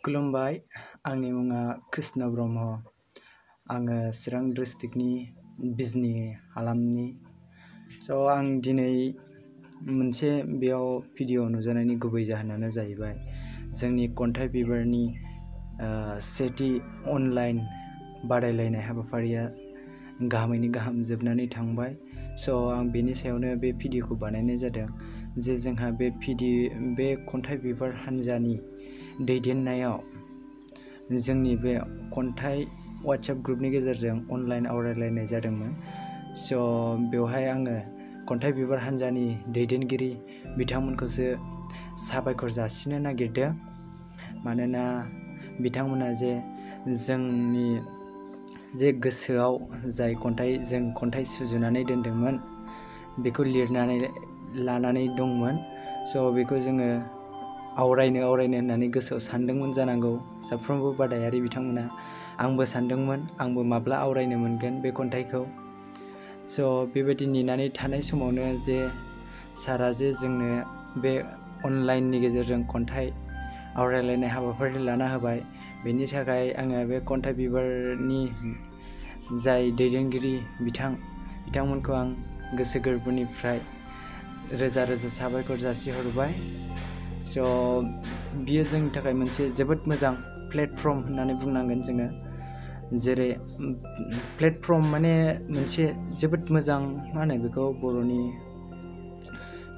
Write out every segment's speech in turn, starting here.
खुलुमबाय, आंनि मुङा कृष्ण ब्रह्म। आङो चिरां डिस्ट्रिक्टनि बिजनी हालामनि। आं दिनै मोनसे बेयाव भिडिअ नुजानायनि गुबै जाहोनानो जाहैबाय जोंनि खन्थाइ बिबारनि सेथि अनलाइन बादायलायनाय हाबाफारिया गाहामैनो गाहाम जोबनानै थांबाय। आं बेनि सायावनो बे भिडिअखौ बानायनाय जादों जे जोंहा बे खन्थाइ बिबार हान्जानि दैदेननायाव जोंनि बे खन्थाइ वाट्सएप ग्रुपनि गेजेरजों अनलाइन आवरायलायनाय जादोंमोन। बेवहाय आङो खन्थाइ बिबार हान्जानि दैदेनगिरि बिथांमोनखौसो साबायखर जासिनो नागिरदों, मानोना बिथांमोना जे जोंनि गोसोआव जाय जों खन्थाइ सुजुनानै दोनदोंमोन बेखौ लिरनानै लानानै दंमोन। बेखौ जोङो आवरायनो होननानै गोसोआव सानदोंमोन जानांगौ साफ्रोमबो बादायारि बिथांमोना। आंबो सानदोंमोन आंबो माब्ला आवरायनो मोनगोन बे खन्थाइखौ। बेबायदि नेनानै थानाय समावनो जे सारा जे जोंनो बे अनलाइननि गेजेरजों खन्थाइ आवरायलायनाय हाबाफारि लाना होबाय, बेनि थाखाय आङो बे खन्थाइ बिबारनि जाय दैदेनगिरि बिथांमोनखौ आं गोसो गोरबोनिफ्राय रोजा रोजा साबायखर जासिहरबाय। बियो जोंनि थाखाय मोनसे जोबोद मोजां प्लेटफर्म होननानै बुंनांगोन जोङो। जेरै प्लेटफर्म माने मोनसे जोबोद मोजां, मा होनो बेखौ बर'नि,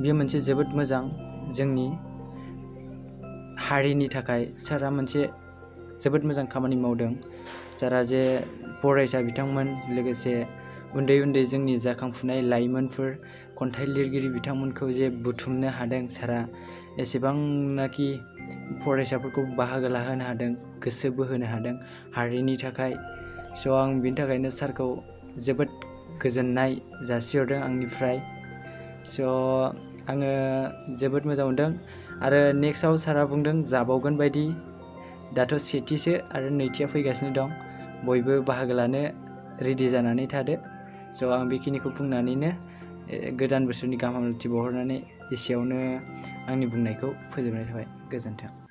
बेयो मोनसे जोबोद मोजां जोंनि हारिनि थाखाय। सारआ मोनसे जोबोद मोजां खामानि मावदों। सारआ जे फरायसा बिथांमोन, लोगोसे उन्दै उन्दै जोंनि जाखांफुनाय लाइमोनफोर, खन्थाइ लिरगिरि बिथांमोनखौ जे बुथुमनो हादों सारआ, एसेबांनाखि फरायसाफोरखौ बाहागो लाहोनो हादों, गोसो बोहोनो हादों हारिनि थाखाय। आं बिनि थाखायनो सारखौ जोबोद गोजोननाय जासिहरदों आंनिफ्राय। आङो जोबोद मोजां मोनदों। आरो नेक्स्टआव सारआ बुंदों जाबावगोन बायदि। दाथ' सेथिसो आरो नैथिया फैगासिनो दं। बयबो बाहागो लानो रेडि जानानै थादो। आं बेखिनिखौ बुंनानैनो गोदान बोसोरनि गाहाम हामलायथि बावहरनानै एसेयावनो आंनि बुंनायखौ फोजोबनाय थाबाय। गोजोन्थों।